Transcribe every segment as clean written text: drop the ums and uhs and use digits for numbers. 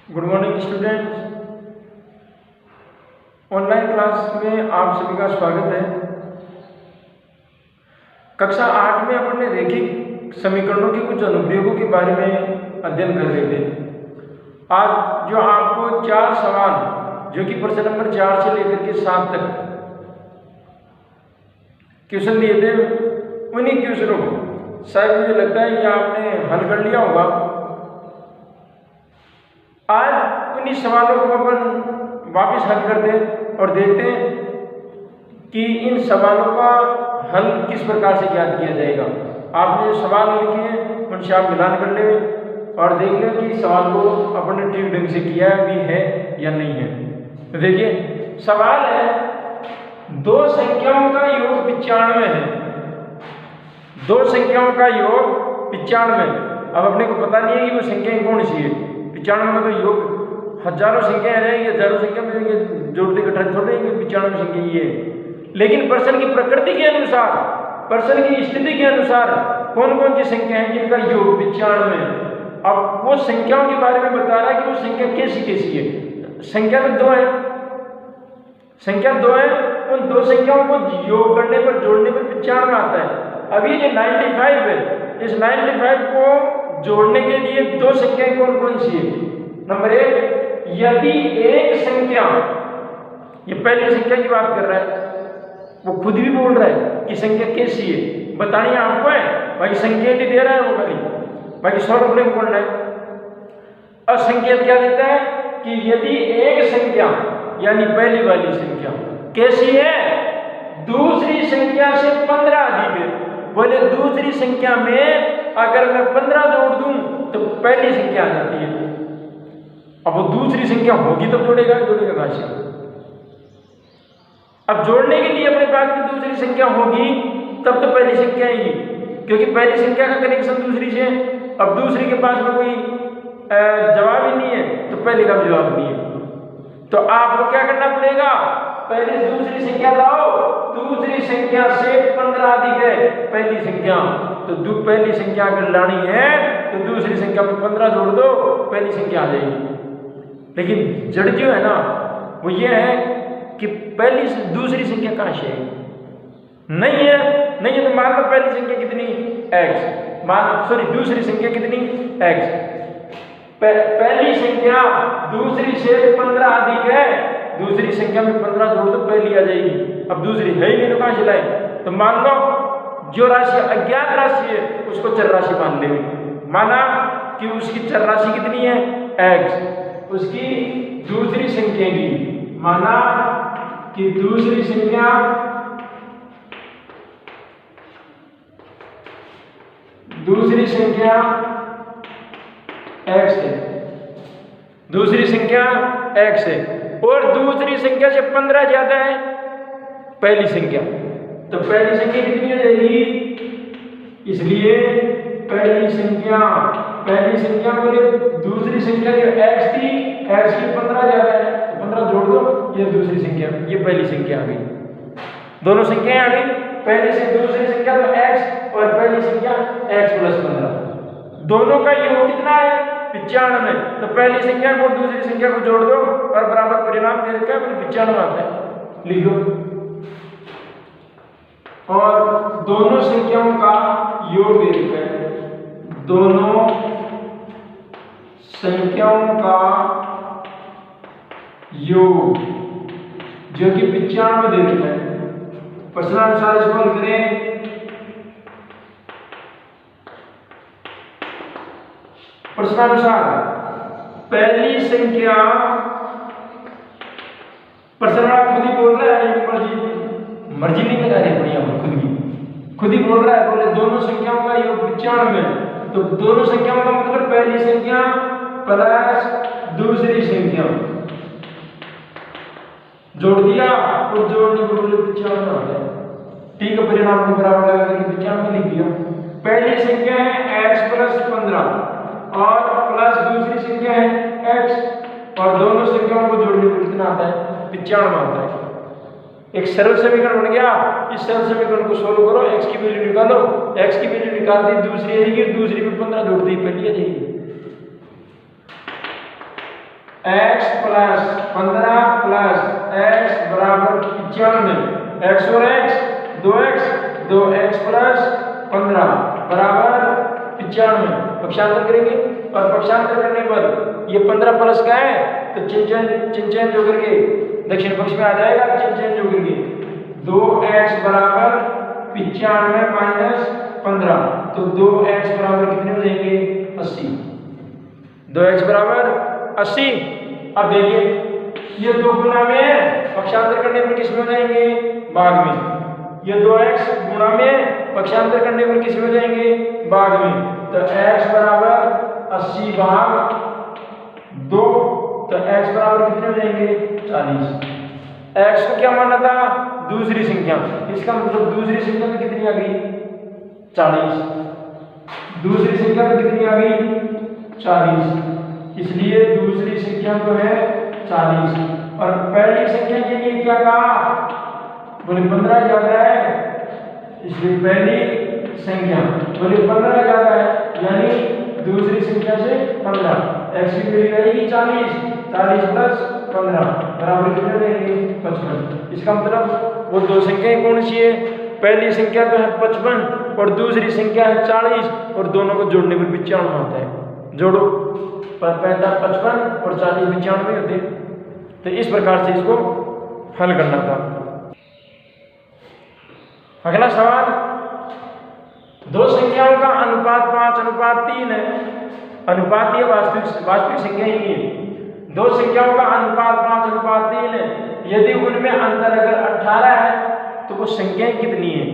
Good morning students. Online class में आप सभी का स्वागत है। कक्षा 8 में अपन ने रैखिक समीकरणों के कुछ अनुप्रयोगों के बारे में अध्ययन कर रहे थे। आज जो आपको 4 सवाल जो कि प्रश्न नंबर 4 से लेकर के 7 तक क्वेश्चन दिए थे, उन्हीं क्वेश्चनों को शायद मुझे लगता है कि आपने हल कर लिया होगा। आज उन्हीं सवालों को अपन वापस हल करते हैं और देखते हैं कि इन सवालों का हल किस प्रकार से ज्ञात किया जाएगा। आपने जो सवाल लिखे हैं उनसे आप मिलान कर लें और देख लें कि सवाल को अपन ने ठीक ढंग से किया भी है या नहीं है। तो देखिए, सवाल है दो संख्याओं का योग 95 है। दो संख्याओं का योग 95। अब अपने को पता नहीं है कि वो संख्याएं कौन सी है। 95 में तो योग हजारों संख्याएं आ जाएंगी, हजारों संख्या में जोड़ते घटाते थोड़े 95 संख्या ये है। लेकिन प्रश्न की प्रकृति के अनुसार, प्रश्न की स्थिति के अनुसार कौन कौन सी संख्या है जिनका योग 95 है। अब वो संख्याओं के बारे में बता रहा है कि वो संख्या कैसी कैसी है। संख्या तो दो है, संख्या दो है। उन दो संख्याओं को योग करने पर, जोड़ने पर 95 आता है। अब ये जो 95 है, इस 95 को जोड़ने के लिए दो संख्याएं कौन कौन सी है। नंबर 1, यदि एक संख्या, ये पहली संख्या की बात कर रहा है, वो खुद भी बोल रहा है कि संख्या कैसी है बतानी आपको है। भाई संकेत ही दे रहा है वो खाली, बाकी सॉल्व अपने को बोलना है। और संकेत क्या देता है कि यदि एक संख्या यानी पहली वाली संख्या कैसी है, दूसरी संख्या से 15 अधिक है। बोले दूसरी संख्या में अगर मैं 15 जोड़ दूं तो पहली संख्या आ जाती है। अब वो दूसरी संख्या होगी तब जोड़ेगा कहां से। अब जोड़ने के लिए अपने पास में दूसरी संख्या होगी तब तो पहली संख्या आएगी, क्योंकि पहली संख्या का कनेक्शन दूसरी से। अब दूसरी के पास में कोई जवाब ही नहीं है तो पहले का भी जवाब नहीं है। तो आपको क्या करना पड़ेगा, पहले दूसरी संख्या लाओ। दूसरी संख्या से 15 अधिक है पहली संख्या, तो पहली संख्या अगर लानी है तो दूसरी संख्या में 15 जोड़ दो, पहली संख्या आ जाएगी। लेकिन जड़ जो है ना वो ये है कि पहली दूसरी संख्या कहां से है। नहीं है तो मान लो पहली संख्या कितनी x, दूसरी संख्या कितनी x। पहली संख्या दूसरी से 15 अधिक है, दूसरी संख्या में 15 जोड़ तो पहली आ जाएगी। अब दूसरी है ही नहीं तो कहां से लाए। तो मान लो जो राशि अज्ञात राशि है उसको चर राशि मान ले। माना कि उसकी चर राशि कितनी है x, उसकी दूसरी संख्या की, माना कि दूसरी संख्या x है, दूसरी संख्या x है और दूसरी संख्या से 15 ज्यादा है पहली संख्या, तो पहली संख्या कितनी हो जाएगी। इसलिए पहली संख्या बोले दूसरी संख्या जो x थी, x की 15 ज्यादा है तो 15 जोड़ दो, ये दूसरी संख्या, ये पहली संख्या आ गई। दोनों संख्याएं आ गई, पहली से दूसरी संख्या तो x और पहली संख्या x + 15। दोनों का योग कितना है 95। तो पहली संख्या को दूसरी संख्या को जोड़ दो और बराबर परिणाम दे रखा है 95 आता है, लिख दो। और दोनों संख्याओं का योग दे रखा है, दोनों संख्याओं का योग जो कि 95 दे रखा है। प्रश्नानुसार इसको हल करें। प्रश्नानुसार पहली संख्या, प्रश्न खुद ही बोल रहा है, मर्जी नहीं लगा रही बढ़िया, खुद ही बोल रहा है। बोले दोनों संख्याओं का योग 95 है, तो दोनों संख्याओं का मतलब पहली संख्या प्लस दूसरी संख्या जोड़ दिया और जोड़ने को बोले 95 आ गया। ठीक है, परिणाम को बराबर लगा करके 95 लिख दिया। पहली संख्या है x + 15 और प्लस दूसरी संख्या है x, और दोनों संख्याओं को जोड़ने पर कितना आता है 95 आता है। एक सरल समीकरण बन गया। इस सरल समीकरण को सोल्व करो, x की वैल्यू निकालो, x की वैल्यू निकाल दी, दूसरी आएगी, दूसरी में 15 जोड़ दी, पहली आ जाएगी। x प्लस 15 प्लस x बराबर 95। x और x 2x 2x प्लस 15 बराबर 95। पक्षांतर करेंगे और पक्षांतर करने पर ये 15 प्लस का है तो चिन्ह चेंज होकर के दक्षिण पक्ष में आ जाएगा। चिन्ह चेंज होकर के 2x बराबर 95 माइनस 15 तो 2x बराबर कितने हो जाएंगे 80। 2x बराबर 80। अब देखिए ये दो गुना में है, पक्षांतर करने पर किस में हो जाएंगे भाग में। ये 2x गुणा में पक्षांतर करने पर किस में हो जाएंगे भाग में। तो x बराबर 80 भाग 2 तो x बराबर कितने हो जाएंगे 40। x को क्या माना था दूसरी संख्या, इसका मतलब दूसरी संख्या में कितनी आ गई 40। दूसरी संख्या में कितनी आ गई 40, इसलिए दूसरी संख्या तो है 40। और पहली संख्या के लिए क्या कहा बोले 15 ज्यादा है, इसलिए पहली संख्या बोले 15 ज्यादा है यानी दूसरी संख्या से 15। x की वैल्यू रहेगी 40, 40 प्लस 15 बराबर कितने रहेंगे 55। इसका मतलब वो दो संख्याएं कौन सी है, पहली संख्या तो है 55 और दूसरी संख्या है 40 और दोनों को जोड़ने पर 95 होता है। जोड़ो 55 और 40 95 होते हैं। तो इस प्रकार से इसको हल करना था। अगला सवाल, दो संख्याओं का अनुपात 5:3 है। अनुपात ये वास्तविक संख्या ही है। दो संख्याओं का अनुपात 5:3 है। यदि उनमें अंतर अगर 18 है तो वो संख्याएं कितनी है।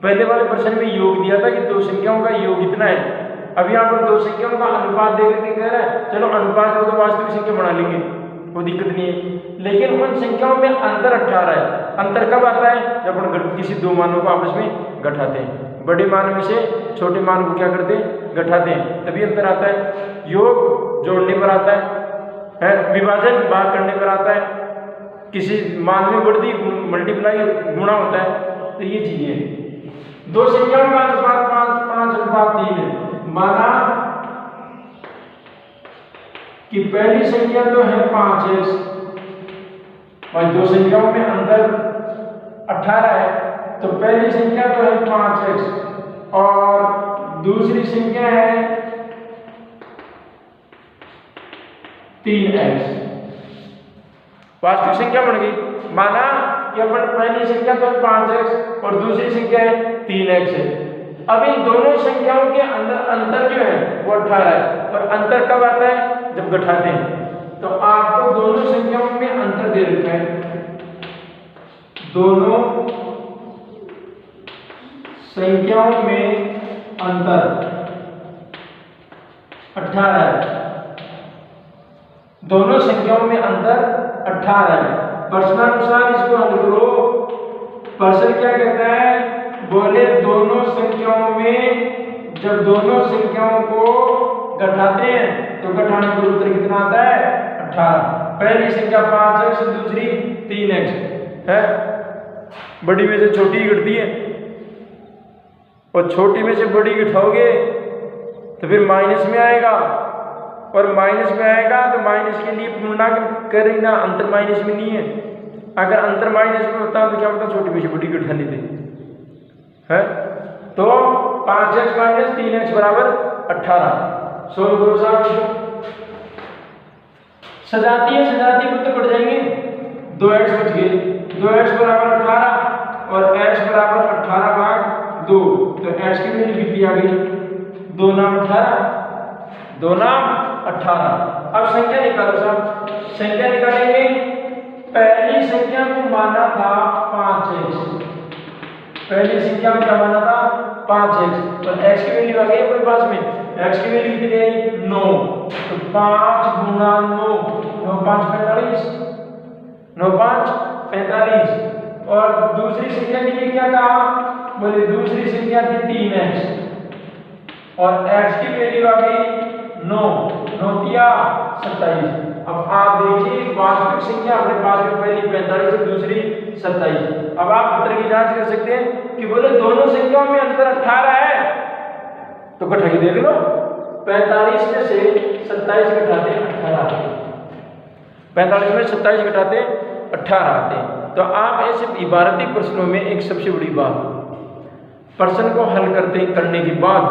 पहले वाले प्रश्न में योग दिया था कि दो संख्याओं का योग इतना है। अब यहाँ पर दो संख्याओं का अनुपात देख के कह रहा है चलो अनुपात हो तो वास्तविक संख्या बना लेंगे, कोई दिक्कत नहीं है। लेकिन उन संख्याओं में अंतर 18 है। अंतर कब आता है जब हम किसी दो मानों को आपस में घटाते हैं। बड़े मान में से छोटे मान को क्या करते हैं घटाते हैं, तभी अंतर आता है। योग जोड़ने पर आता है, विभाजन भाग करने पर आता है, किसी मान में बढ़ती मल्टीप्लाई गुणा होता है। तो ये चीजें हैं। दो संख्याओं का अनुपात 5:3 है। माना कि पहली संख्या तो है 5x और दो संख्याओं में अंतर 18 है तो पहली संख्या तो है 5x और दूसरी संख्या है 3x। वास्तविक संख्या बन गई। माना कि अपन पहली संख्या तो है 5x और दूसरी संख्या है 3x है। अब इन दोनों संख्याओं के अंदर अंतर जो है वो 18 है। और अंतर कब आता है जब घटाते हैं। तो आपको दोनों संख्याओं में अंतर दे रखा है। दोनों संख्याओं में अंतर 18 है। दोनों संख्याओं में अंतर 18 है। प्रश्नानुसार इसको हल करो। प्रश्न क्या कहता है, बोले दोनों संख्याओं में जब दोनों संख्याओं को घटाते हैं तो घटाने पर उत्तर कितना आता है 18। पहली संख्या 5x दूसरी 3x है। बड़ी में से छोटी घटती है और छोटी में से बड़ी घटाओगे तो फिर माइनस में आएगा और माइनस में आएगा तो माइनस के लिए पूर्णांक करेंगे ना, अंतर माइनस में नहीं है। अगर अंतर माइनस में होता तो क्या होता छोटी में से बड़ी घटा लेते है। तो 5x माइनस 3x बराबर 18। सोल्व करो साहब। सजाती तो कट जाएंगे। 2x बच गए। 2x बराबर 18 और x बराबर 18 भाग 2 तो x की वैल्यू कितनी आ गई 2 नाम 18, 2 नाम 18। अब संख्या निकालो साहब। संख्या निकालेंगे। पहली संख्या को माना था 5x। पहली संख्या में क्या माना था 5x और x की वैल्यू आ गई अपने पास में। x की वैल्यू कितनी है 9 तो 5 गुना 9 9 5 45 9 5 45। और दूसरी संख्या के लिए क्या कहा, बोले दूसरी संख्या थी 3x और x की वैल्यू आ गई 9 9 दिया 27। अब आप देखिए वास्तविक संख्या अपने पास में पहली 45 और दूसरी 27। अब आप उत्तर की जांच कर सकते हैं कि बोले दोनों संख्याओं में अंतर 18 है तो घटा के देख लो। 45 में से 27 घटाते 18 45 में 27 घटाते 18 आते हैं। तो आप ऐसे इबारती प्रश्नों में एक सबसे बड़ी बात, प्रश्न को हल करने के बाद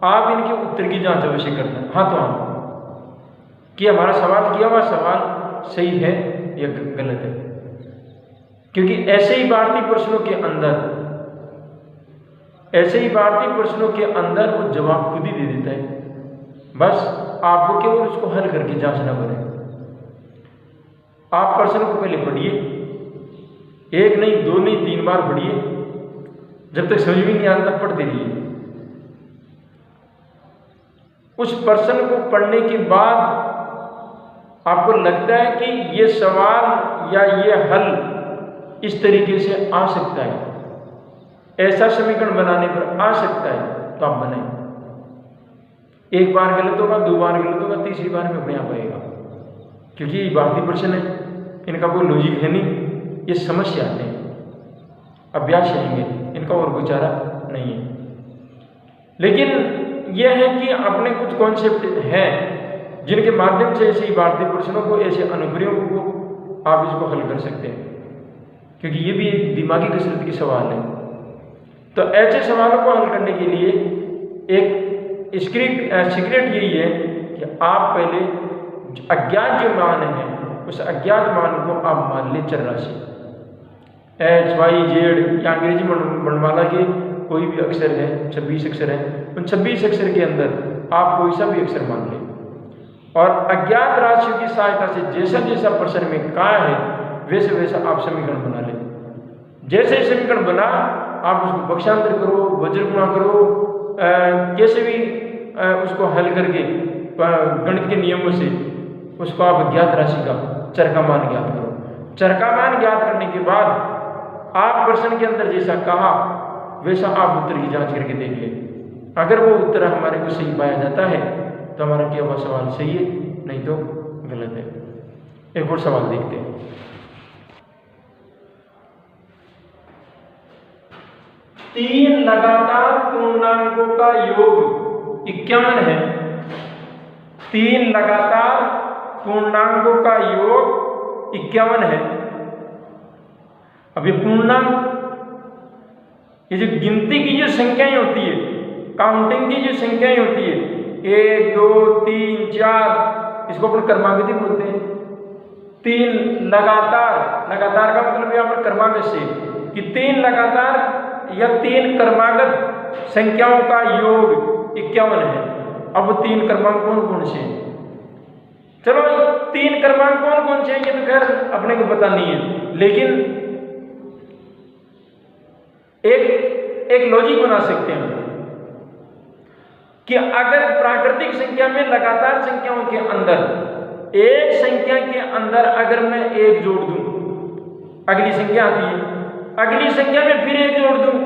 आप इनके उत्तर की जांच अवश्य करना। हाँ तो हाँ कि हमारा सवाल किया हुआ सवाल सही है या गलत है, क्योंकि ऐसे ही भारतीय प्रश्नों के अंदर वो जवाब खुद ही दे देता है। बस आपको केवल उसको हल करके जांचना पड़े। आप प्रश्न को पहले पढ़िए, 1 नहीं 2 नहीं 3 बार पढ़िए, जब तक समझ में नहीं आता तब पढ़ते रहिए। उस प्रश्न को पढ़ने के बाद आपको लगता है कि ये सवाल या ये हल इस तरीके से आ सकता है, ऐसा समीकरण बनाने पर आ सकता है, तो आप बनाएं। 1 बार गलत होगा, 2 बार गलत होगा, तीसरी बार में अपने आप आएगा, क्योंकि ये भारतीय प्रश्न है, इनका कोई लॉजिक है नहीं, ये समझ से आते हैं, अभ्यास चाहिए, इनका और कोई चारा नहीं है। लेकिन यह है कि अपने कुछ कॉन्सेप्ट हैं जिनके माध्यम से ऐसे भारतीय प्रश्नों को, ऐसे अनुप्रयोगों को आप इसको हल कर सकते हैं, क्योंकि ये भी एक दिमागी कसरत की सवाल है। तो ऐसे सवालों को हल करने के लिए एक सीक्रेट यही है कि आप पहले अज्ञात जो मान है उस अज्ञात मान को आप मान ले चर राशि X, Y, Z या अंग्रेजी वर्णमाला के कोई भी अक्षर है, 26 अक्षर हैं, उन 26 अक्षर के अंदर आप कोई सा भी अक्षर मान लें और अज्ञात राशियों की सहायता से जैसा जैसा प्रश्न में कहा है वैसे वैसा आप समीकरण बना लें। जैसे समीकरण बना आप उसको पक्षांतर करो, वज्र गुणा करो, कैसे भी उसको हल करके गणित के नियमों से उसको आप अज्ञात राशि का चर का मान ज्ञात करो। चर का मान ज्ञात करने के बाद आप प्रश्न के अंदर जैसा कहा वैसा आप उत्तर की जांच करके देख लें। अगर वो उत्तर हमारे को सही पाया जाता है तो हमारा किया हुआ सवाल सही है, नहीं तो गलत है। एक और सवाल देखते हैं। तीन लगातार पूर्णांकों का योग 51 है। 3 लगातार पूर्णांकों का योग 51 है। अब ये पूर्णांक, ये जो गिनती की जो संख्याएं होती है, काउंटिंग की जो संख्याएं होती है, 1 2 3 4, इसको अपन क्रमागति बोलते हैं। 3 लगातार का मतलब यहाँ पर क्रमागत से कि 3 लगातार या 3 क्रमागत संख्याओं का योग 51 है। अब 3 क्रमांक कौन कौन से हैं? चलो 3 क्रमांक कौन कौन से हैं ये तो खैर अपने को पता नहीं है, लेकिन एक लॉजिक बना सकते हैं कि अगर प्राकृतिक संख्या में लगातार संख्याओं के अंदर एक संख्या के अंदर अगर मैं 1 जोड़ दूं, अगली संख्या आती है, अगली संख्या में फिर 1 जोड़ दूं,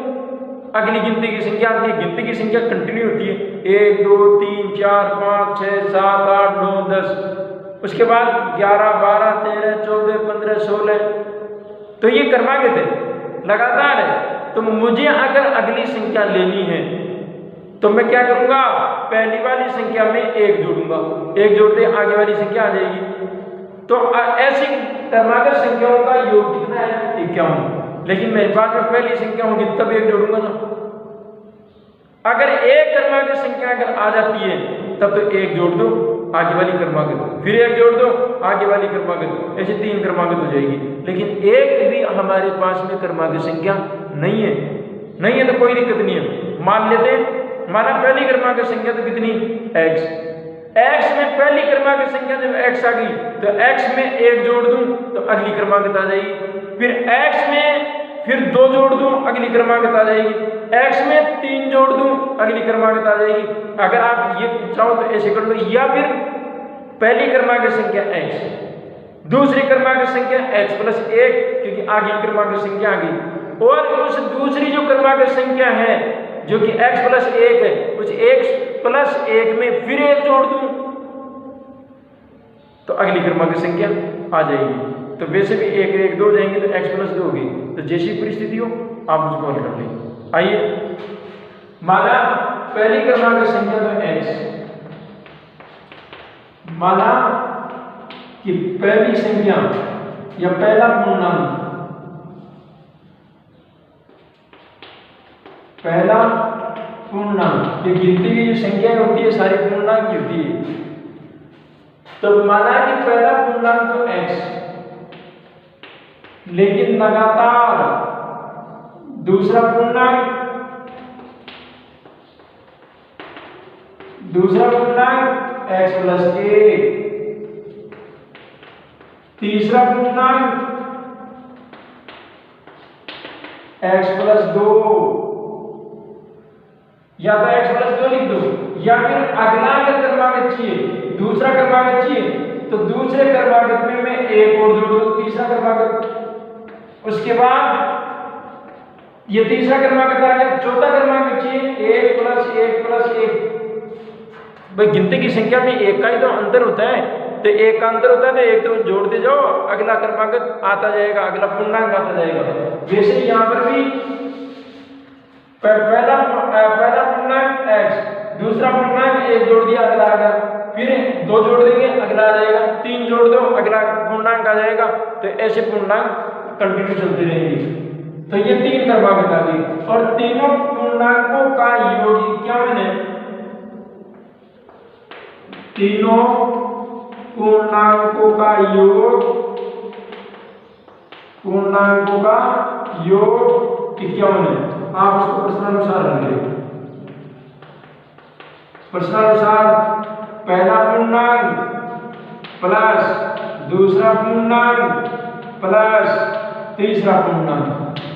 अगली गिनती की संख्या आती है। गिनती की संख्या कंटिन्यू होती है, 1 2 3 4 5 6 7 8 9 10, उसके बाद 11 12 13 14 15 16, तो ये क्रमागत है, लगातार है। तो मुझे अगर अगली संख्या लेनी है तो मैं क्या करूंगा, पहली वाली संख्या में 1 जोड़ूंगा, 1 जोड़ते आगे वाली संख्या आ जाएगी। तो ऐसी क्रमागत संख्याओं का योग कितना है? 51। लेकिन मेरे पास में पहली संख्या होगी तब 1 जोड़ूंगा ना। अगर एक क्रमागत संख्या अगर आ जाती है तब तो 1 जोड़ दो, आगे वाली क्रमागत, फिर 1 जोड़ दो, आगे वाली क्रमागत, ऐसे 3 क्रमागत हो जाएगी। लेकिन एक भी हमारे पास में क्रमागत संख्या नहीं है तो कोई दिक्कत नहीं है। मान लेते हैं, माना पहली क्रमागत संख्या तो कितनी? x में पहली क्रमागत संख्या जब x आ गई तो x में 1 जोड़ दूं तो अगली क्रमागत आ जाएगी, फिर x में फिर 2 जोड़ दूं अगली क्रमागत आ जाएगी, x में 3 जोड़ दूं अगली क्रमागत आ जाएगी। अगर आप ये चाहो तो ऐसे कर लो, या फिर पहली क्रमागत संख्या x, दूसरी क्रमागत संख्या x प्लस 1 क्योंकि आगे क्रमागत संख्या आ गई, और उस दूसरी जो क्रमागत संख्या है जो कि x प्लस 1 है, उस x प्लस 1 में फिर 1 जोड़ दूं तो अगली क्रमागत संख्या आ जाएगी। तो वैसे भी 1 1 2 जाएंगे तो x प्लस 2 होगी। तो जैसी परिस्थिति हो आप उसको हल कर लें। आइए, माना पहली क्रमागत संख्या तो x, माना कि पहली संख्या या पहला पूर्णांक, पहला पूर्णांक, ये गिनती की जो संख्याएं होती है सारी पूर्णांक की होती है। तो माना कि पहला पूर्णांक तो x, लेकिन लगातार दूसरा पूर्णांक x प्लस 1, तीसरा पूर्णांक x प्लस 2, या तो x प्लस 2 लिख दो, या फिर अगला अगर क्रमागत चाहिए, दूसरा क्रमागत चाहिए, तो दूसरे क्रमागत में मैं एक और जोड़ दूं, तीसरा क्रमागत, उसके बाद ये तीसरा क्रमागत आ गया, चौथा क्रमागत चाहिए 1 प्लस 1 प्लस 1। भाई गिनती की संख्या में एक का ही तो अंतर होता है, तो एक का अंतर होता है तो एक तो जोड़ते जाओ, अगला क्रमागत आता जाएगा, अगला पूर्णांक आता जाएगा। वैसे यहाँ पर भी पहला पूर्णांक x, दूसरा पूर्णांक 1 जोड़ दिया, अगला आ गया, फिर 2 जोड़ देंगे, अगला आ जाएगा, 3 जोड़ दो, अगला पूर्णांक आ जाएगा। तो ऐसे पूर्णांक कंटिन्यू चलते रहेंगे। तो ये 3 क्रमागत आ गई, और तीनों पूर्णांकों का योग क्या बने, तीनों पूर्णांकों का योग 51 है। आप उसको प्रश्नानुसार रखेंगे। प्रश्नानुसार पहला पूर्णांक प्लस दूसरा पूर्णांक प्लस तीसरा पूर्णांक,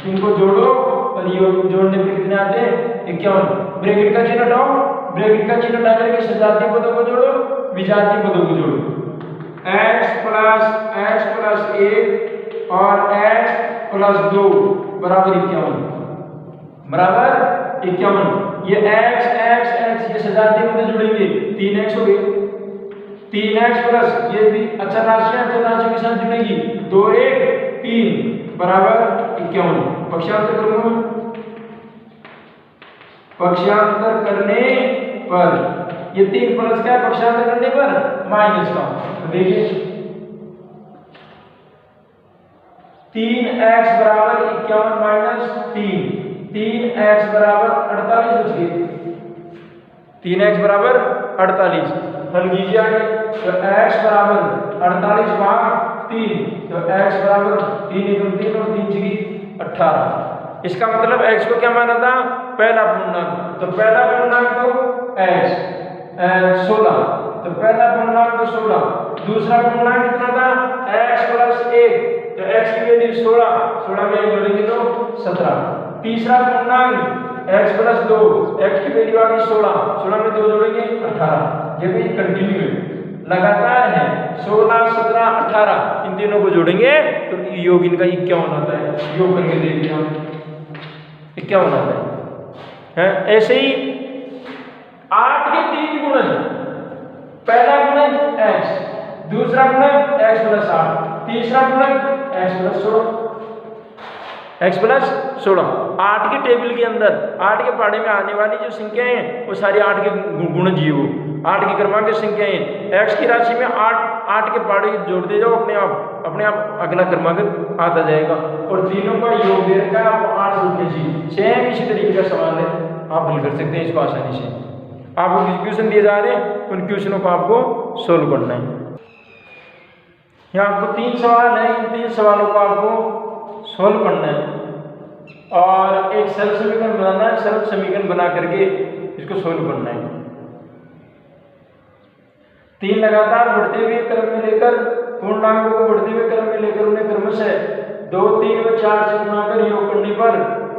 इनको जोड़ो और योग जोड़ने पे कितने आते हैं 51। ब्रैकेट का चिन्ह हटाओ, ब्रैकेट का चिन्ह हटा करके सजातीय पदों को जोड़ो, विजातीय पदों को जोड़ो। x प्लस 1 और x प्लस 2 बराबर 51, बराबर 51। ये x ये सजातीय पद जुड़ेंगे, 3x हो गए, 3x प्लस ये भी अचर राशियां के साथ जुड़ेगी, 2 1 3 बराबर 51। पक्षांतर करूंगा, पक्षांतर करने पर ये 3 प्लस का है, पक्षांतर करने पर माइनस का। तो देखिए 3x बराबर 51 माइनस 3x बराबर 48 बच गए, 3x बराबर 48। हल कीजिए आगे, तो x बराबर 48 भाग 3, तो x बराबर 3 × 3 और 3 × 18। इसका मतलब x को क्या माना था, पहला पूर्णांक, तो पहला पूर्णांक तो x 16, तो पहला पूर्णांक तो 16, दूसरा पूर्णांक कितना था x प्लस 1, तो x की वैल्यू 16 में जोड़ेंगे तो 17। तीसरा पूर्णांक x प्लस 2, x की वैल्यू आ गई 16 में 2 जोड़ेंगे 18। ये भी कंटिन्यू है, लगातार है, 16 17 18, इन तीनों को जोड़ेंगे तो योग इनका 51 आता है। योग करके देखिए हम 51 आता है। ऐसे ही 8 के 3 गुणज, पहला गुणज x, दूसरा गुणज x प्लस 8, तीसरा गुणज x प्लस 16, x प्लस 16। 8 के टेबल के अंदर 8 के पहाड़े में आने वाली जो संख्याएं हैं वो सारी 8 के गुणज ही, वो 8 की क्रमांक संख्याएं, x की राशि में 8 के पहाड़े जोड़ते जाओ, अपने आप अगला क्रमांक आता जाएगा। और तीनों का योग दे रखा है आपको 8 रुपये जी। सेम इसी तरीके का सवाल है, आप हल कर सकते हैं इसको आसानी से। आपको क्वेश्चन दिए जा रहे हैं, उन क्वेश्चनों को आपको सोल्व करना है। यहाँ आपको 3 सवाल है, इन 3 सवालों को आपको सोल्व करना है और एक सरल समीकरण बनाना है, सरल समीकरण बना करके इसको सोल्व करना है। 3 लगातार बढ़ते हुए क्रम में लेकर, पूर्णांकों को बढ़ते हुए क्रम में लेकर उन्हें क्रमशः 2 3 व 4 से गुणाकर योग करने पर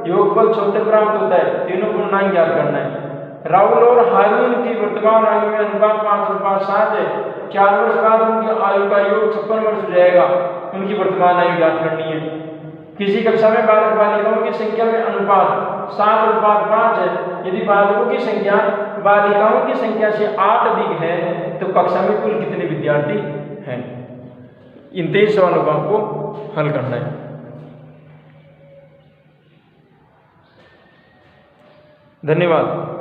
योगफल 76 प्राप्त होता है। तीनों पूर्णांक ज्ञात करना है। राहुल और हारून की वर्तमान आयु में अनुपात 5:7 है। 4 वर्ष बाद उनकी आयु का योग 56 वर्ष हो जाएगा। उनकी वर्तमान आयु ज्ञात करनी है। किसी कक्षा में बालक बालिकाओं की संख्या में अनुपात 7:5 है। यदि बालकों की संख्या बालिकाओं की संख्या से 8 अधिक है तो कक्षा में कुल कितने विद्यार्थी हैं? इन 23 सवालों को आपको हल करना है। धन्यवाद।